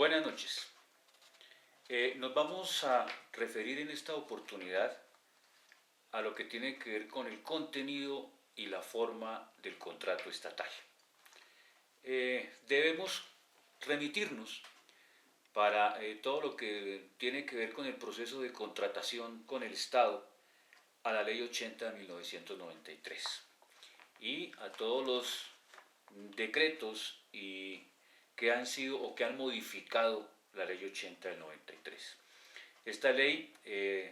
Buenas noches. Nos vamos a referir en esta oportunidad a lo que tiene que ver con el contenido y la forma del contrato estatal. Debemos remitirnos para todo lo que tiene que ver con el proceso de contratación con el Estado a la Ley 80 de 1993 y a todos los decretos que han sido o que han modificado la Ley 80 del 93. Esta ley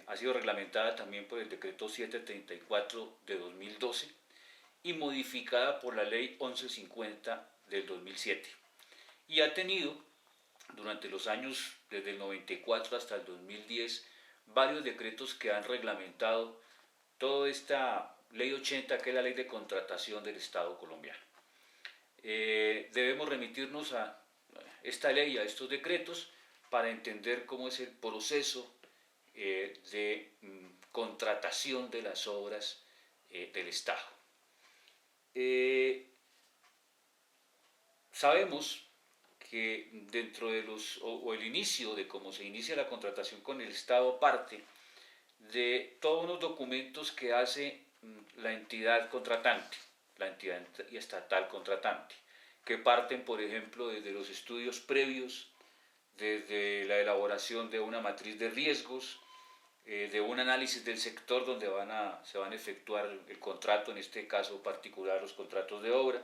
ha sido reglamentada también por el decreto 734 de 2012 y modificada por la ley 1150 del 2007. Y ha tenido durante los años desde el 94 hasta el 2010 varios decretos que han reglamentado toda esta ley 80, que es la ley de contratación del Estado colombiano. Debemos remitirnos a esta ley, a estos decretos, para entender cómo es el proceso de contratación de las obras del Estado. Sabemos que dentro de o el inicio de cómo se inicia la contratación con el Estado parte de todos unos documentos que hace la entidad contratante, la entidad estatal contratante, que parten, por ejemplo, desde los estudios previos, desde la elaboración de una matriz de riesgos, de un análisis del sector donde se van a efectuar el contrato, en este caso particular los contratos de obra,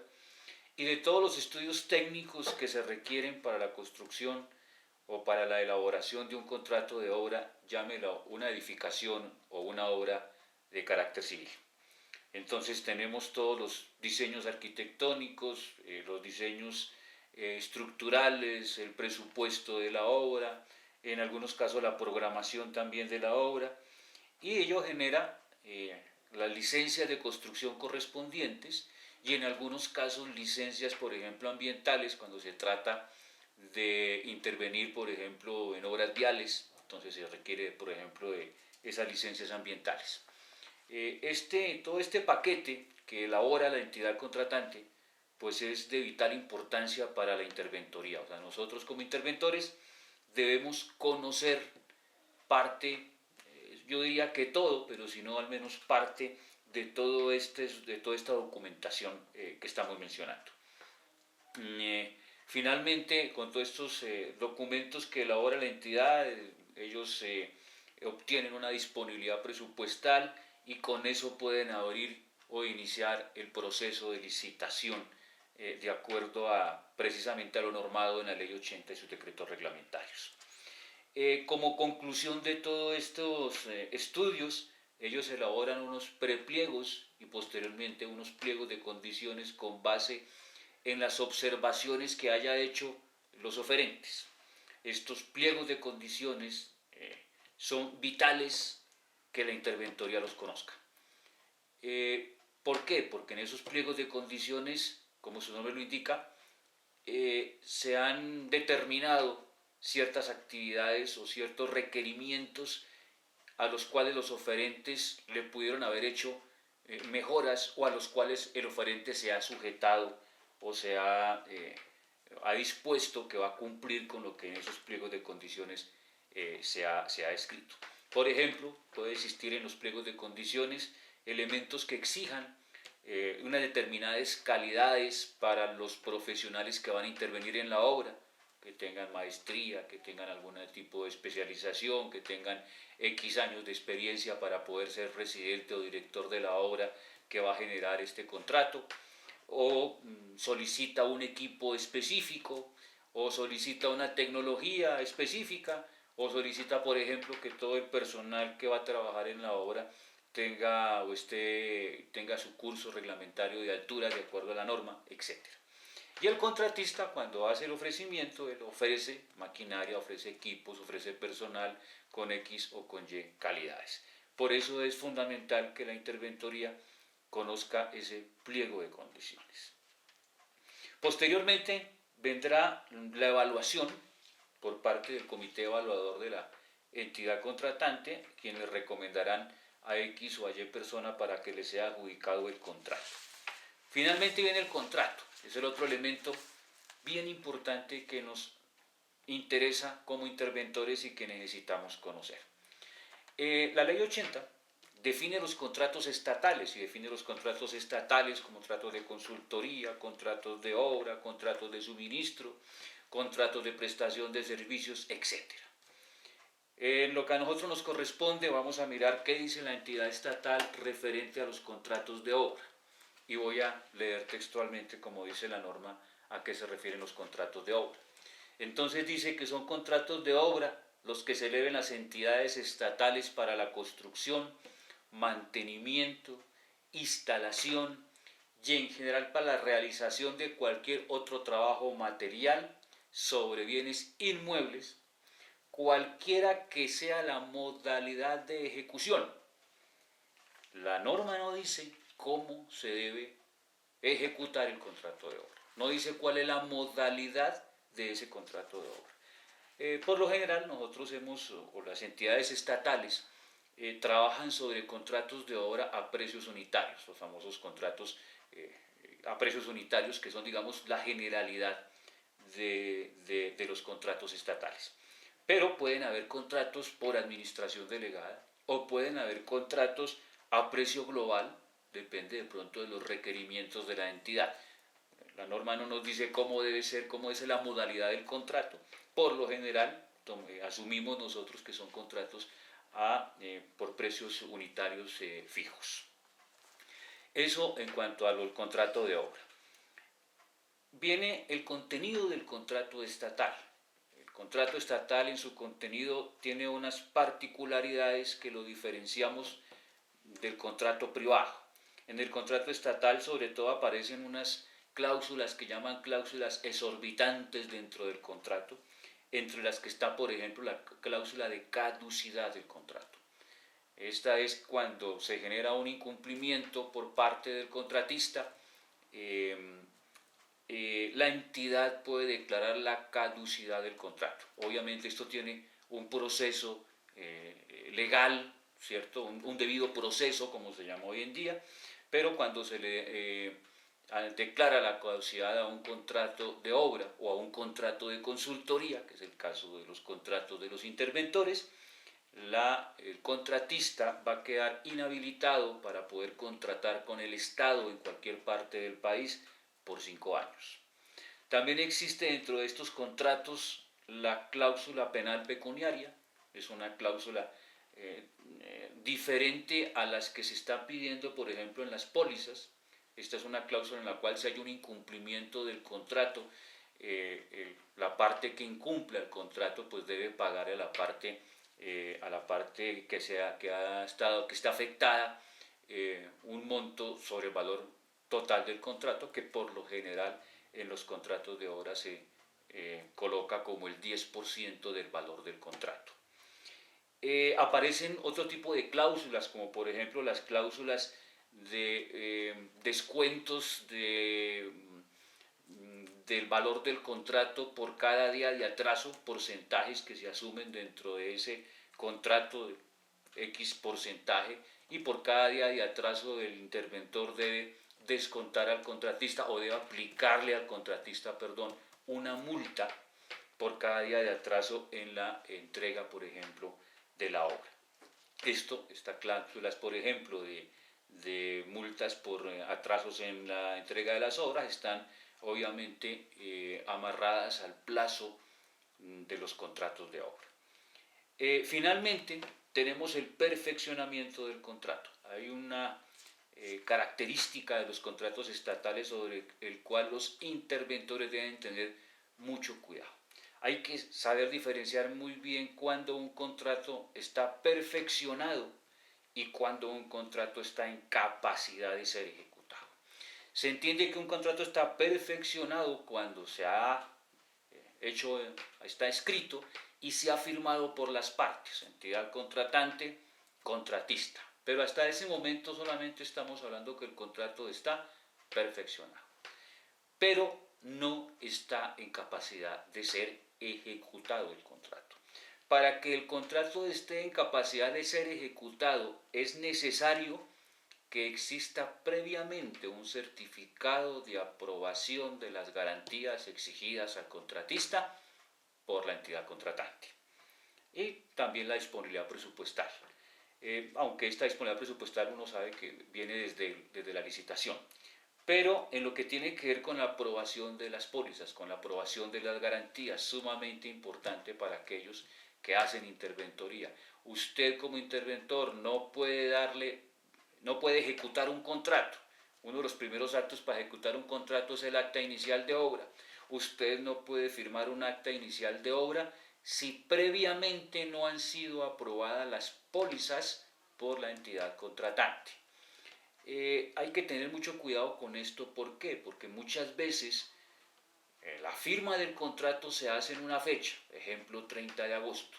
y de todos los estudios técnicos que se requieren para la construcción o para la elaboración de un contrato de obra, llámelo una edificación o una obra de carácter civil. Entonces tenemos todos los diseños arquitectónicos, los diseños estructurales, el presupuesto de la obra, en algunos casos la programación también de la obra, y ello genera las licencias de construcción correspondientes y en algunos casos licencias, por ejemplo, ambientales, cuando se trata de intervenir, por ejemplo, en obras viales, entonces se requiere, por ejemplo, de esas licencias ambientales. Todo este paquete que elabora la entidad contratante, pues es de vital importancia para la interventoría. O sea, nosotros como interventores debemos conocer parte, yo diría que todo, pero si no al menos parte de toda esta documentación que estamos mencionando. Finalmente, con todos estos documentos que elabora la entidad, ellos obtienen una disponibilidad presupuestal y con eso pueden abrir o iniciar el proceso de licitación de acuerdo precisamente a lo normado en la Ley 80 y sus decretos reglamentarios. Como conclusión de todos estos estudios, ellos elaboran unos prepliegos y posteriormente unos pliegos de condiciones con base en las observaciones que haya hecho los oferentes. Estos pliegos de condiciones son vitales que la interventoría los conozca. ¿Por qué? Porque en esos pliegos de condiciones, como su nombre lo indica, se han determinado ciertas actividades o ciertos requerimientos a los cuales los oferentes le pudieron haber hecho mejoras o a los cuales el oferente se ha sujetado o ha dispuesto que va a cumplir con lo que en esos pliegos de condiciones se ha escrito. Por ejemplo, puede existir en los pliegos de condiciones elementos que exijan unas determinadas calidades para los profesionales que van a intervenir en la obra, que tengan maestría, que tengan algún tipo de especialización, que tengan X años de experiencia para poder ser residente o director de la obra que va a generar este contrato, o solicita un equipo específico, o solicita una tecnología específica, o solicita, por ejemplo, que todo el personal que va a trabajar en la obra tenga su curso reglamentario de altura de acuerdo a la norma, etc. Y el contratista, cuando hace el ofrecimiento, él ofrece maquinaria, ofrece equipos, ofrece personal con X o con Y calidades. Por eso es fundamental que la interventoría conozca ese pliego de condiciones. Posteriormente vendrá la evaluación por parte del comité evaluador de la entidad contratante, quienes le recomendarán a X o a Y persona para que le sea adjudicado el contrato. Finalmente viene el contrato, es el otro elemento bien importante que nos interesa como interventores y que necesitamos conocer. La ley 80 define los contratos estatales y define los contratos estatales como contratos de consultoría, contratos de obra, contratos de suministro, contratos de prestación de servicios, etc. En lo que a nosotros nos corresponde vamos a mirar qué dice la entidad estatal referente a los contratos de obra. Y voy a leer textualmente, como dice la norma, a qué se refieren los contratos de obra. Entonces dice que son contratos de obra los que se eleven las entidades estatales para la construcción, mantenimiento, instalación y en general para la realización de cualquier otro trabajo material sobre bienes inmuebles, cualquiera que sea la modalidad de ejecución. La norma no dice cómo se debe ejecutar el contrato de obra, no dice cuál es la modalidad de ese contrato de obra. Por lo general nosotros o las entidades estatales, trabajan sobre contratos de obra a precios unitarios, los famosos contratos a precios unitarios, que son, digamos, la generalidad de los contratos estatales. Pero pueden haber contratos por administración delegada o pueden haber contratos a precio global, depende de pronto de los requerimientos de la entidad. La norma no nos dice cómo debe ser, cómo es la modalidad del contrato. Por lo general, asumimos nosotros que son contratos por precios unitarios fijos. Eso en cuanto al contrato de obra. Viene el contenido del contrato estatal. El contrato estatal en su contenido tiene unas particularidades que lo diferenciamos del contrato privado. En el contrato estatal sobre todo aparecen unas cláusulas que llaman cláusulas exorbitantes dentro del contrato, entre las que está, por ejemplo, la cláusula de caducidad del contrato. Esta es cuando se genera un incumplimiento por parte del contratista, la entidad puede declarar la caducidad del contrato. Obviamente esto tiene un proceso legal, ¿cierto? Un debido proceso, como se llama hoy en día, pero cuando se le declara la caducidad a un contrato de obra o a un contrato de consultoría, que es el caso de los contratos de los interventores, el contratista va a quedar inhabilitado para poder contratar con el Estado en cualquier parte del país por 5 años. También existe dentro de estos contratos la cláusula penal pecuniaria, es una cláusula diferente a las que se están pidiendo, por ejemplo, en las pólizas. Esta es una cláusula en la cual si hay un incumplimiento del contrato, la parte que incumpla el contrato pues debe pagar a la parte que está afectada un monto sobre el valor total del contrato, que por lo general en los contratos de obra se coloca como el 10% del valor del contrato. Aparecen otro tipo de cláusulas, como por ejemplo las cláusulas de descuentos del valor del contrato por cada día de atraso, porcentajes que se asumen dentro de ese contrato de X porcentaje, y por cada día de atraso el interventor debe descontar al contratista o debe aplicarle al contratista, una multa por cada día de atraso en la entrega, por ejemplo, de la obra. Estas cláusulas, por ejemplo, de multas por atrasos en la entrega de las obras están obviamente amarradas al plazo de los contratos de obra. Finalmente, tenemos el perfeccionamiento del contrato. Hay una característica de los contratos estatales sobre el cual los interventores deben tener mucho cuidado. Hay que saber diferenciar muy bien cuando un contrato está perfeccionado y cuando un contrato está en capacidad de ser ejecutado. Se entiende que un contrato está perfeccionado cuando se ha está escrito y se ha firmado por las partes, entidad contratante, contratista. Pero hasta ese momento solamente estamos hablando que el contrato está perfeccionado, pero no está en capacidad de ser ejecutado el contrato. Para que el contrato esté en capacidad de ser ejecutado es necesario que exista previamente un certificado de aprobación de las garantías exigidas al contratista por la entidad contratante. Y también la disponibilidad presupuestal. Aunque esta disponibilidad presupuestal uno sabe que viene desde la licitación. Pero en lo que tiene que ver con la aprobación de las pólizas, con la aprobación de las garantías, sumamente importante para aquellos que hacen interventoría. Usted como interventor no puede ejecutar un contrato. Uno de los primeros actos para ejecutar un contrato es el acta inicial de obra. Usted no puede firmar un acta inicial de obra si previamente no han sido aprobadas las pólizas por la entidad contratante. Hay que tener mucho cuidado con esto. ¿Por qué? Porque muchas veces la firma del contrato se hace en una fecha, ejemplo 30 de agosto,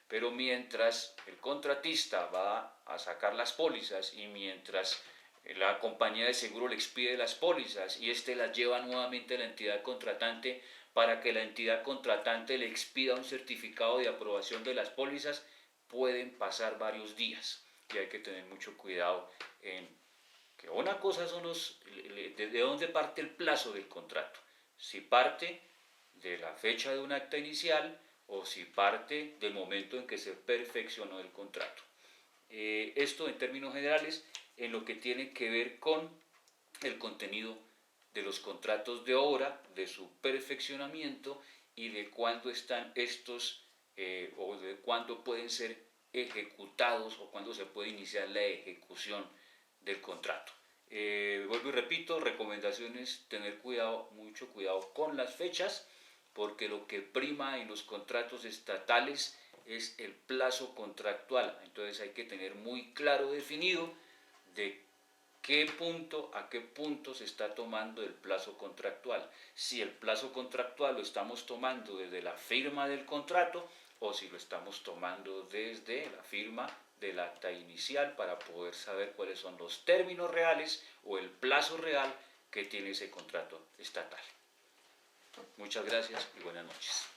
pero mientras el contratista va a sacar las pólizas y mientras la compañía de seguro le expide las pólizas y éste las lleva nuevamente a la entidad contratante para que la entidad contratante le expida un certificado de aprobación de las pólizas, pueden pasar varios días y hay que tener mucho cuidado en que una cosa son de dónde parte el plazo del contrato, si parte de la fecha de un acta inicial o si parte del momento en que se perfeccionó el contrato. Esto en términos generales en lo que tiene que ver con el contenido de los contratos de obra, de su perfeccionamiento y de cuándo están estos o de cuándo pueden ser ejecutados o cuándo se puede iniciar la ejecución del contrato. Vuelvo y repito, recomendaciones, tener cuidado, mucho cuidado con las fechas, porque lo que prima en los contratos estatales es el plazo contractual. Entonces hay que tener muy claro definido de qué punto a qué punto se está tomando el plazo contractual. Si el plazo contractual lo estamos tomando desde la firma del contrato o si lo estamos tomando desde la firma del acta inicial para poder saber cuáles son los términos reales o el plazo real que tiene ese contrato estatal. Muchas gracias y buenas noches.